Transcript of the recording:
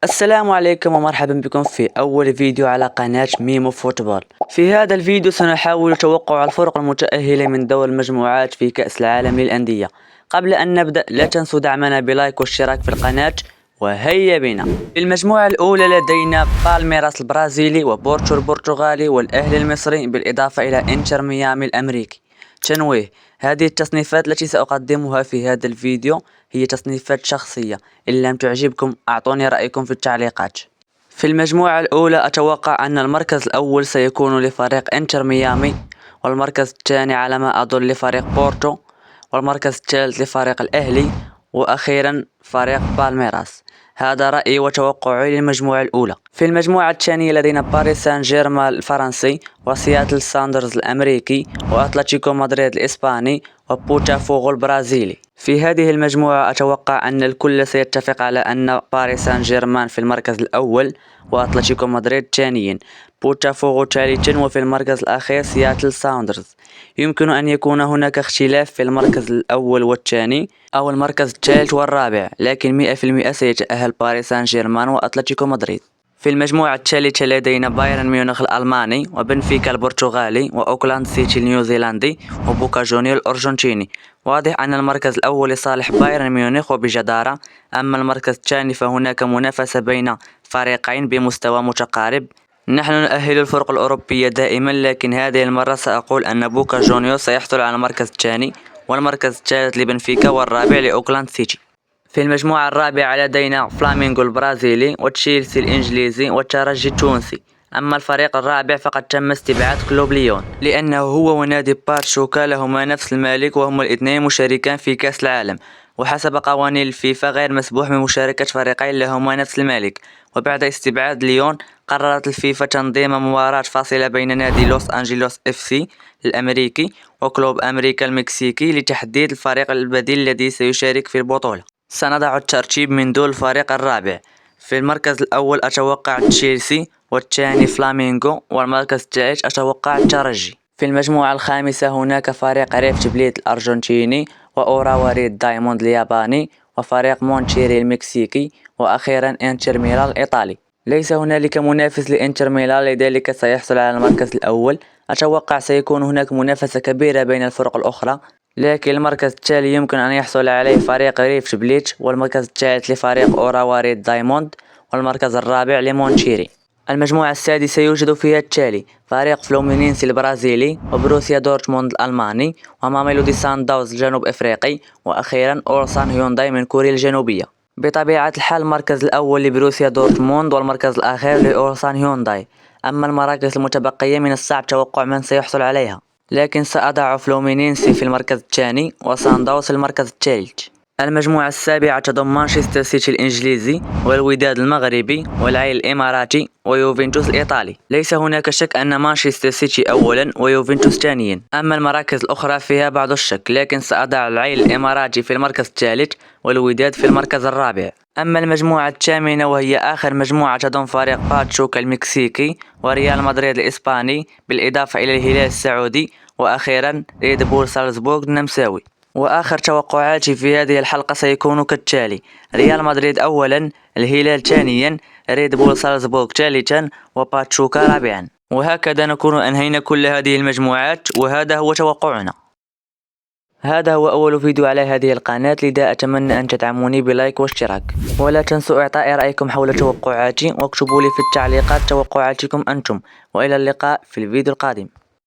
السلام عليكم ومرحبا بكم في أول فيديو على قناة ميمو فوتبول. في هذا الفيديو سنحاول توقع الفرق المتأهلة من دور المجموعات في كأس العالم للأندية. قبل أن نبدأ لا تنسوا دعمنا بلايك واشتراك في القناة، وهيا بنا. في المجموعة الأولى لدينا بالميراس البرازيلي وبورتو البرتغالي والأهلي المصري بالإضافة إلى إنتر ميامي الأمريكي. تنويه: هذه التصنيفات التي سأقدمها في هذا الفيديو هي تصنيفات شخصية، إن لم تعجبكم أعطوني رأيكم في التعليقات. في المجموعة الأولى أتوقع أن المركز الأول سيكون لفريق إنتر ميامي، والمركز الثاني على ما أظن لفريق بورتو، والمركز الثالث لفريق الأهلي، وأخيرا فريق بالميراس. هذا رأيي وتوقعي للمجموعة الأولى. في المجموعة الثانية لدينا باريس سان جيرمان الفرنسي وسياتل ساندرز الأمريكي وأتلتيكو مدريد الإسباني وبوتافوغو البرازيلي. في هذه المجموعة أتوقع أن الكل سيتفق على أن باريس سان جيرمان في المركز الأول، وأتلتيكو مدريد ثانيا، بوتافوغو ثالثا، وفي المركز الأخير سياتل ساوندرز. يمكن أن يكون هناك اختلاف في المركز الأول والثاني أو المركز الثالث والرابع، لكن 100% سيتأهل باريس سان جيرمان وأتلتيكو مدريد. في المجموعة الثالثة لدينا بايرن ميونخ الألماني وبنفيكا البرتغالي وأوكلاند سيتي النيوزيلندي وبوكا جونيور الأرجنتيني. واضح أن المركز الأول لصالح بايرن ميونخ وبجدارة، أما المركز الثاني فهناك منافسة بين فريقين بمستوى متقارب. نحن نؤهل الفرق الأوروبية دائما، لكن هذه المرة سأقول أن بوكا جونيور سيحصل على المركز الثاني، والمركز الثالث لبنفيكا، والرابع لأوكلاند سيتي. في المجموعة الرابعة لدينا فلامينغو البرازيلي وتشيلسي الإنجليزي والترجي التونسي. أما الفريق الرابع فقد تم استبعاد كلوب ليون، لأنه هو ونادي باتشوكا لهما نفس المالك، وهما الاثنين مشاركان في كأس العالم، وحسب قوانين الفيفا غير مسموح بمشاركة فريقين لهما نفس المالك. وبعد استبعاد ليون قررت الفيفا تنظيم مباراة فاصلة بين نادي لوس أنجلوس اف سي الأمريكي وكلوب أمريكا المكسيكي لتحديد الفريق البديل الذي سيشارك في البطولة. سنضع الترتيب من دون الفريق الرابع. في المركز الأول أتوقع تشيلسي، والثاني فلامينغو، والمركز الثالث أتوقع الترجي. في المجموعة الخامسة هناك فريق ريف بليت الأرجنتيني وأوراواريد دايموند الياباني وفريق مونتشيري المكسيكي، وأخيرا إنتر ميلان الإيطالي. ليس هنالك منافس لإنتر ميلان، لذلك سيحصل على المركز الأول. أتوقع سيكون هناك منافسة كبيرة بين الفرق الأخرى، لكن المركز التالي يمكن أن يحصل عليه فريق ريف بليت، والمركز الثالث لفريق أوراواريد دايموند، والمركز الرابع لمونتشيري. المجموعة السادسة يوجد فيها التالي: فريق فلومينينسي البرازيلي وبروسيا دورتموند الألماني وماميلودي سان داونز الجنوب أفريقي، وأخيرا أولسان هيونداي من كوريا الجنوبية. بطبيعة الحال المركز الأول لبروسيا دورتموند والمركز الأخير لأولسان هيونداي. أما المراكز المتبقية من الصعب توقع من سيحصل عليها، لكن سأضع فلومينينسي في المركز الثاني وسانداوس في المركز الثالث. المجموعة السابعة تضم مانشستر سيتي الإنجليزي والوداد المغربي والعين الإماراتي ويوفنتوس الإيطالي. ليس هناك شك أن مانشستر سيتي أولا ويوفنتوس ثانيا، أما المراكز الأخرى فيها بعض الشك، لكن سأضع العين الإماراتي في المركز الثالث والوداد في المركز الرابع. أما المجموعة الثامنة وهي آخر مجموعة تضم فريق باتشوكا المكسيكي وريال مدريد الإسباني بالإضافة إلى الهلال السعودي، وأخيرا ريد بول سالزبورغ النمساوي. وآخر توقعاتي في هذه الحلقة سيكون كالتالي: ريال مدريد أولا، الهلال ثانيا، ريد بول سالزبورغ ثالثا، وباتشوكا رابعا. وهكذا نكون أنهينا كل هذه المجموعات، وهذا هو توقعنا. هذا هو أول فيديو على هذه القناة، لذا أتمنى أن تدعموني بلايك واشتراك، ولا تنسوا إعطائي رأيكم حول توقعاتي، واكتبوا لي في التعليقات توقعاتكم أنتم، وإلى اللقاء في الفيديو القادم.